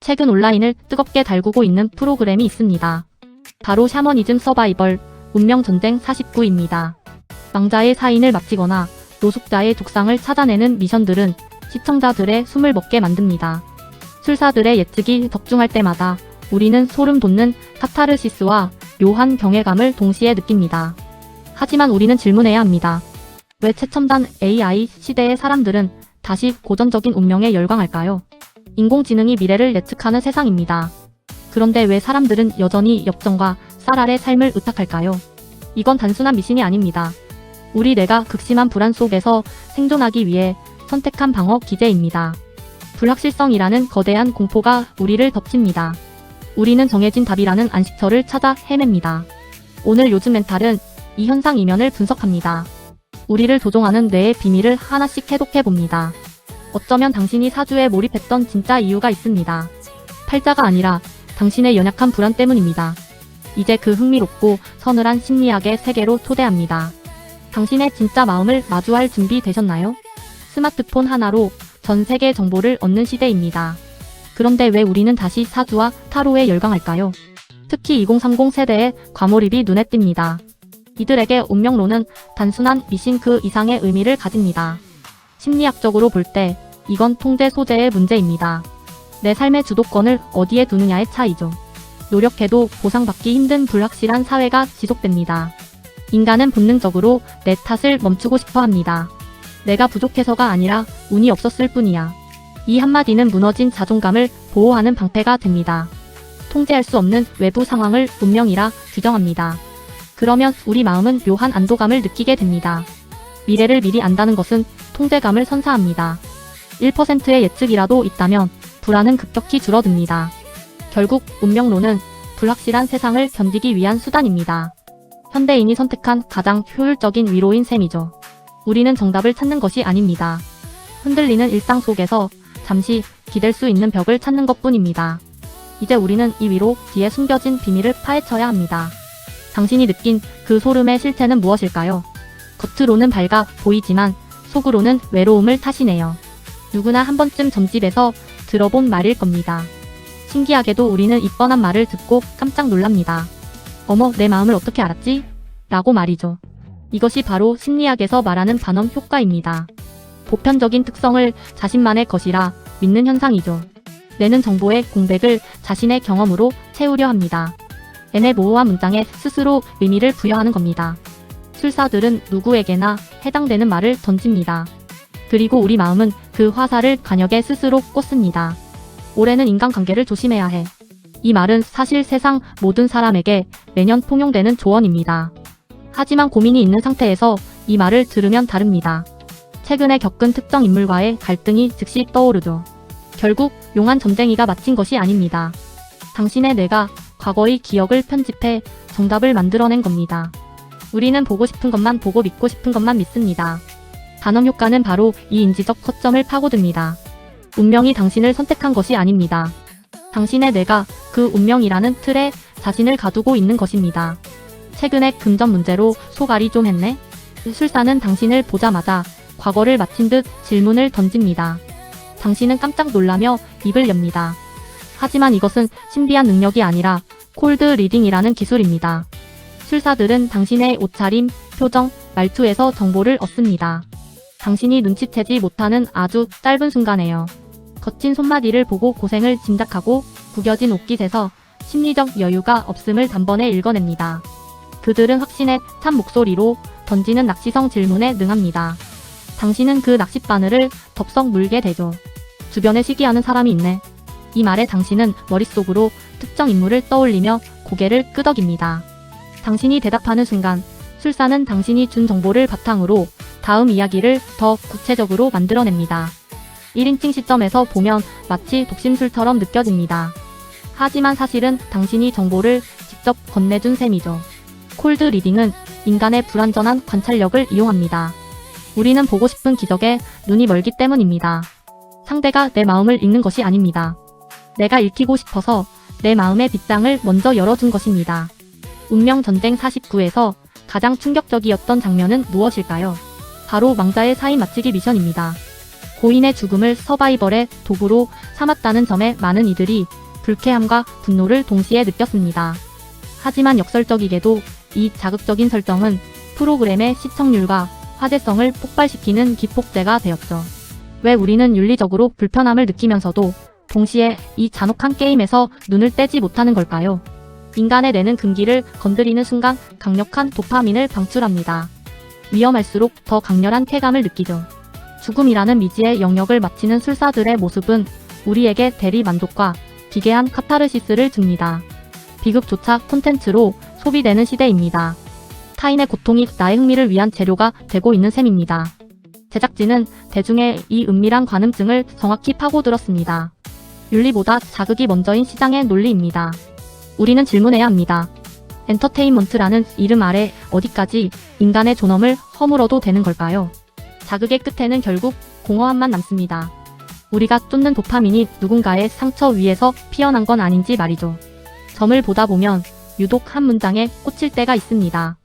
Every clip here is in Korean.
최근 온라인을 뜨겁게 달구고 있는 프로그램이 있습니다. 바로 샤머니즘 서바이벌 운명전쟁 49입니다. 왕자의 사인을 막지거나 노숙자의 족상을 찾아내는 미션들은 시청자들의 숨을 먹게 만듭니다. 술사들의 예측이 적중할 때마다 우리는 소름 돋는 카타르시스와 묘한 경외감을 동시에 느낍니다. 하지만 우리는 질문해야 합니다. 왜 최첨단 AI 시대의 사람들은 다시 고전적인 운명에 열광할까요? 인공지능이 미래를 예측하는 세상입니다. 그런데 왜 사람들은 여전히 역정과 쌀알의 삶을 의탁할까요? 이건 단순한 미신이 아닙니다. 우리 뇌가 극심한 불안 속에서 생존하기 위해 선택한 방어 기제입니다. 불확실성이라는 거대한 공포가 우리를 덮칩니다. 우리는 정해진 답이라는 안식처를 찾아 헤맵니다. 오늘 요즘 멘탈은 이 현상 이면을 분석합니다. 우리를 조종하는 뇌의 비밀을 하나씩 해독해봅니다. 어쩌면 당신이 사주에 몰입했던 진짜 이유가 있습니다. 팔자가 아니라 당신의 연약한 불안 때문입니다. 이제 그 흥미롭고 서늘한 심리학의 세계로 초대합니다. 당신의 진짜 마음을 마주할 준비 되셨나요? 스마트폰 하나로 전 세계 정보를 얻는 시대입니다. 그런데 왜 우리는 다시 사주와 타로에 열광할까요? 특히 2030 세대의 과몰입이 눈에 띕니다. 이들에게 운명론은 단순한 미신 그 이상의 의미를 가집니다. 심리학적으로 볼 때 이건 통제 소재의 문제입니다. 내 삶의 주도권을 어디에 두느냐의 차이죠. 노력해도 보상받기 힘든 불확실한 사회가 지속됩니다. 인간은 본능적으로 내 탓을 멈추고 싶어 합니다. 내가 부족해서가 아니라 운이 없었을 뿐이야. 이 한마디는 무너진 자존감을 보호하는 방패가 됩니다. 통제할 수 없는 외부 상황을 운명이라 규정합니다. 그러면 우리 마음은 묘한 안도감을 느끼게 됩니다. 미래를 미리 안다는 것은 통제감을 선사합니다. 1%의 예측이라도 있다면 불안은 급격히 줄어듭니다. 결국 운명론은 불확실한 세상을 견디기 위한 수단입니다. 현대인이 선택한 가장 효율적인 위로인 셈이죠. 우리는 정답을 찾는 것이 아닙니다. 흔들리는 일상 속에서 잠시 기댈 수 있는 벽을 찾는 것뿐입니다. 이제 우리는 이 위로 뒤에 숨겨진 비밀을 파헤쳐야 합니다. 당신이 느낀 그 소름의 실체는 무엇일까요? 겉으로는 밝아 보이지만 속으로는 외로움을 타시네요. 누구나 한 번쯤 점집에서 들어본 말일 겁니다. 신기하게도 우리는 이 뻔한 말을 듣고 깜짝 놀랍니다. 어머, 내 마음을 어떻게 알았지? 라고 말이죠. 이것이 바로 심리학에서 말하는 반엄 효과입니다. 보편적인 특성을 자신만의 것이라 믿는 현상이죠. 뇌는 정보의 공백을 자신의 경험으로 채우려 합니다. 애매모호한 문장에 스스로 의미를 부여하는 겁니다. 술사들은 누구에게나 해당되는 말을 던집니다. 그리고 우리 마음은 그 화살을 관역에 스스로 꽂습니다. 올해는 인간관계를 조심해야 해. 이 말은 사실 세상 모든 사람에게 매년 통용되는 조언입니다. 하지만 고민이 있는 상태에서 이 말을 들으면 다릅니다. 최근에 겪은 특정 인물과의 갈등이 즉시 떠오르죠. 결국 용한 점쟁이가 마친 것이 아닙니다. 당신의 뇌가 과거의 기억을 편집해 정답을 만들어낸 겁니다. 우리는 보고 싶은 것만 보고 믿고 싶은 것만 믿습니다. 반엄 효과는 바로 이 인지적 허점을 파고듭니다. 운명이 당신을 선택한 것이 아닙니다. 당신의 뇌가 그 운명이라는 틀에 자신을 가두고 있는 것입니다. 최근에 금전 문제로 소갈이 좀 했네? 술사는 당신을 보자마자 과거를 마친 듯 질문을 던집니다. 당신은 깜짝 놀라며 입을 엽니다. 하지만 이것은 신비한 능력이 아니라 콜드 리딩이라는 기술입니다. 술사들은 당신의 옷차림, 표정, 말투에서 정보를 얻습니다. 당신이 눈치채지 못하는 아주 짧은 순간에요. 거친 손마디를 보고 고생을 짐작하고 구겨진 옷깃에서 심리적 여유가 없음을 단번에 읽어냅니다. 그들은 확신에 찬 목소리로 던지는 낚시성 질문에 능합니다. 당신은 그 낚싯바늘을 덥석 물게 되죠. 주변에 시기하는 사람이 있네. 이 말에 당신은 머릿속으로 특정 인물을 떠올리며 고개를 끄덕입니다. 당신이 대답하는 순간 술사는 당신이 준 정보를 바탕으로 다음 이야기를 더 구체적으로 만들어냅니다. 1인칭 시점에서 보면 마치 독심술처럼 느껴집니다. 하지만 사실은 당신이 정보를 직접 건네준 셈이죠. 콜드 리딩은 인간의 불완전한 관찰력을 이용합니다. 우리는 보고 싶은 기적에 눈이 멀기 때문입니다. 상대가 내 마음을 읽는 것이 아닙니다. 내가 읽히고 싶어서 내 마음의 빗장을 먼저 열어준 것입니다. 운명전쟁 49에서 가장 충격적이었던 장면은 무엇일까요? 바로 왕자의 사인 맞히기 미션입니다. 고인의 죽음을 서바이벌의 도구로 삼았다는 점에 많은 이들이 불쾌함과 분노를 동시에 느꼈습니다. 하지만 역설적이게도 이 자극적인 설정은 프로그램의 시청률과 화제성을 폭발시키는 기폭제가 되었죠. 왜 우리는 윤리적으로 불편함을 느끼면서도 동시에 이 잔혹한 게임에서 눈을 떼지 못하는 걸까요? 인간의 뇌는 금기를 건드리는 순간 강력한 도파민을 방출합니다. 위험할수록 더 강렬한 쾌감을 느끼죠. 죽음이라는 미지의 영역을 마치는 술사들의 모습은 우리에게 대리 만족과 기괴한 카타르시스를 줍니다. 비극조차 콘텐츠로 소비되는 시대입니다. 타인의 고통이 나의 흥미를 위한 재료가 되고 있는 셈입니다. 제작진은 대중의 이 은밀한 관음증을 정확히 파고들었습니다. 윤리보다 자극이 먼저인 시장의 논리입니다. 우리는 질문해야 합니다. 엔터테인먼트라는 이름 아래 어디까지 인간의 존엄을 허물어도 되는 걸까요? 자극의 끝에는 결국 공허함만 남습니다. 우리가 쫓는 도파민이 누군가의 상처 위에서 피어난 건 아닌지 말이죠. 점을 보다 보면 유독 한 문장에 꽂힐 때가 있습니다.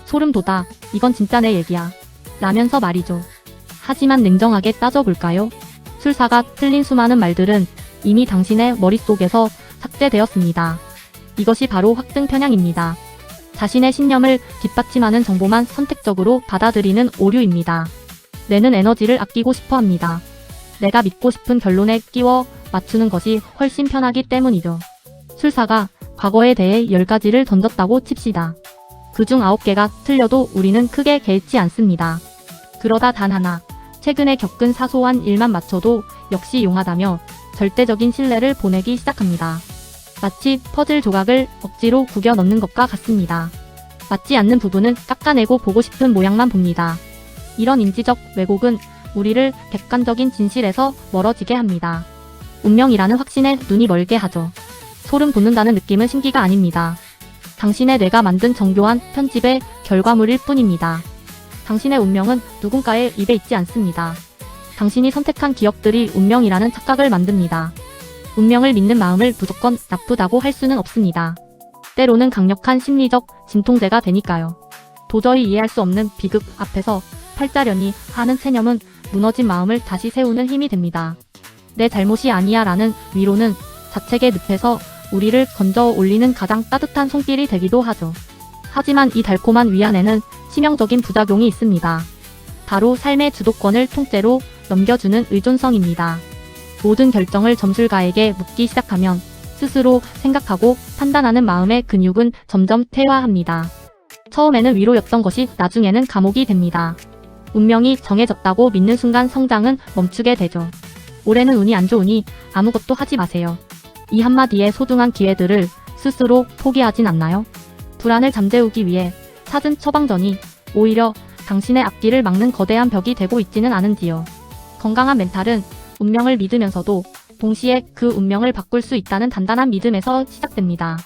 소름 돋아, 이건 진짜 내 얘기야. 라면서 말이죠. 하지만 냉정하게 따져볼까요? 술사가 틀린 수많은 말들은 이미 당신의 머릿속에서 삭제되었습니다. 이것이 바로 확증 편향입니다. 자신의 신념을 뒷받침하는 정보만 선택적으로 받아들이는 오류입니다. 뇌는 에너지를 아끼고 싶어 합니다. 내가 믿고 싶은 결론에 끼워 맞추는 것이 훨씬 편하기 때문이죠. 술사가 과거에 대해 10가지를 던졌다고 칩시다. 그중 9개가 틀려도 우리는 크게 개의치 않습니다. 그러다 단 하나, 최근에 겪은 사소한 일만 맞춰도 역시 용하다며 절대적인 신뢰를 보내기 시작합니다. 마치 퍼즐 조각을 억지로 구겨 넣는 것과 같습니다. 맞지 않는 부분은 깎아내고 보고 싶은 모양만 봅니다. 이런 인지적 왜곡은 우리를 객관적인 진실에서 멀어지게 합니다. 운명이라는 확신에 눈이 멀게 하죠. 소름 돋는다는 느낌은 신기가 아닙니다. 당신의 뇌가 만든 정교한 편집의 결과물일 뿐입니다. 당신의 운명은 누군가의 입에 있지 않습니다. 당신이 선택한 기억들이 운명이라는 착각을 만듭니다. 운명을 믿는 마음을 무조건 나쁘다고 할 수는 없습니다. 때로는 강력한 심리적 진통제가 되니까요. 도저히 이해할 수 없는 비극 앞에서 팔자련이 하는 체념은 무너진 마음을 다시 세우는 힘이 됩니다. 내 잘못이 아니야 라는 위로는 자책의 늪에서 우리를 건져 올리는 가장 따뜻한 손길이 되기도 하죠. 하지만 이 달콤한 위안에는 치명적인 부작용이 있습니다. 바로 삶의 주도권을 통째로 넘겨주는 의존성입니다. 모든 결정을 점술가에게 묻기 시작하면 스스로 생각하고 판단하는 마음의 근육은 점점 퇴화합니다. 처음에는 위로였던 것이 나중에는 감옥이 됩니다. 운명이 정해졌다고 믿는 순간 성장은 멈추게 되죠. 올해는 운이 안 좋으니 아무것도 하지 마세요. 이 한마디의 소중한 기회들을 스스로 포기하진 않나요? 불안을 잠재우기 위해 찾은 처방전이 오히려 당신의 앞길을 막는 거대한 벽이 되고 있지는 않은지요. 건강한 멘탈은 운명을 믿으면서도 동시에 그 운명을 바꿀 수 있다는 단단한 믿음에서 시작됩니다.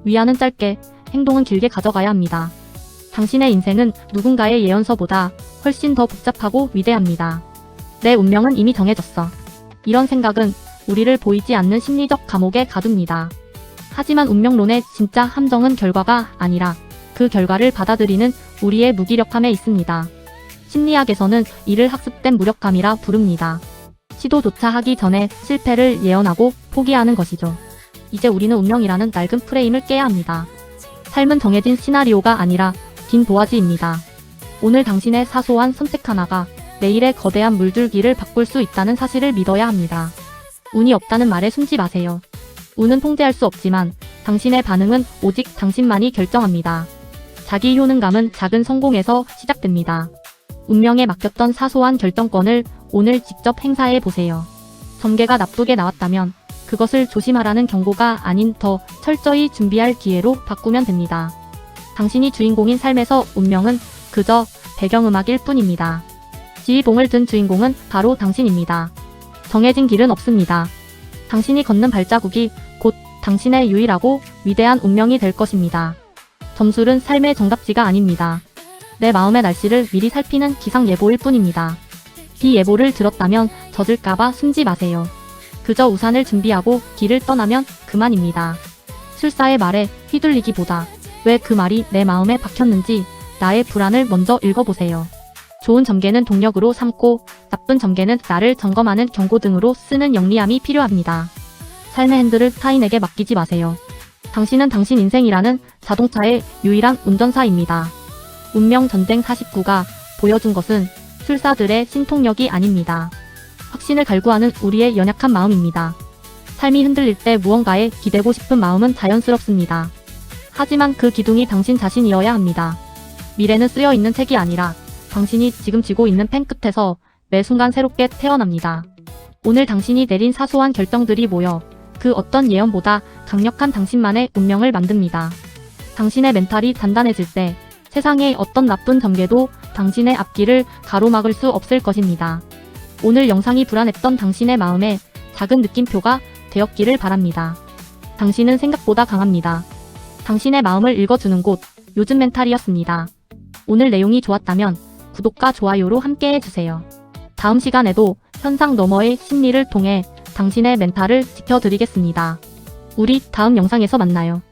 위안은 짧게, 행동은 길게 가져가야 합니다. 당신의 인생은 누군가의 예언서보다 훨씬 더 복잡하고 위대합니다. 내 운명은 이미 정해졌어. 이런 생각은 우리를 보이지 않는 심리적 감옥에 가둡니다. 하지만 운명론의 진짜 함정은 결과가 아니라 그 결과를 받아들이는 우리의 무기력함에 있습니다. 심리학에서는 이를 학습된 무력감이라 부릅니다. 시도조차 하기 전에 실패를 예언하고 포기하는 것이죠. 이제 우리는 운명이라는 낡은 프레임을 깨야 합니다. 삶은 정해진 시나리오가 아니라 긴 도화지입니다. 오늘 당신의 사소한 선택 하나가 내일의 거대한 물줄기를 바꿀 수 있다는 사실을 믿어야 합니다. 운이 없다는 말에 숨지 마세요. 운은 통제할 수 없지만 당신의 반응은 오직 당신만이 결정합니다. 자기 효능감은 작은 성공에서 시작됩니다. 운명에 맡겼던 사소한 결정권을 오늘 직접 행사해 보세요. 전개가 나쁘게 나왔다면 그것을 조심하라는 경고가 아닌 더 철저히 준비할 기회로 바꾸면 됩니다. 당신이 주인공인 삶에서 운명은 그저 배경음악일 뿐입니다. 지휘봉을 든 주인공은 바로 당신입니다. 정해진 길은 없습니다. 당신이 걷는 발자국이 곧 당신의 유일하고 위대한 운명이 될 것입니다. 점술은 삶의 정답지가 아닙니다. 내 마음의 날씨를 미리 살피는 기상 예보일 뿐입니다. 비 예보를 들었다면 젖을까봐 숨지 마세요. 그저 우산을 준비하고 길을 떠나면 그만입니다. 술사의 말에 휘둘리기보다 왜 그 말이 내 마음에 박혔는지 나의 불안을 먼저 읽어보세요. 좋은 점괘는 동력으로 삼고 나쁜 점괘는 나를 점검하는 경고 등으로 쓰는 영리함이 필요합니다. 삶의 핸들을 타인에게 맡기지 마세요. 당신은 당신 인생이라는 자동차의 유일한 운전사입니다. 운명 전쟁 49가 보여준 것은 술사들의 신통력이 아닙니다. 확신을 갈구하는 우리의 연약한 마음입니다. 삶이 흔들릴 때 무언가에 기대고 싶은 마음은 자연스럽습니다. 하지만 그 기둥이 당신 자신이어야 합니다. 미래는 쓰여있는 책이 아니라 당신이 지금 쥐고 있는 펜 끝에서 매 순간 새롭게 태어납니다. 오늘 당신이 내린 사소한 결정들이 모여 그 어떤 예언보다 강력한 당신만의 운명을 만듭니다. 당신의 멘탈이 단단해질 때 세상의 어떤 나쁜 점괘도 당신의 앞길을 가로막을 수 없을 것입니다. 오늘 영상이 불안했던 당신의 마음에 작은 느낌표가 되었기를 바랍니다. 당신은 생각보다 강합니다. 당신의 마음을 읽어주는 곳, 요즘 멘탈이었습니다. 오늘 내용이 좋았다면 구독과 좋아요로 함께 해주세요. 다음 시간에도 현상 너머의 심리를 통해 당신의 멘탈을 지켜드리겠습니다. 우리 다음 영상에서 만나요.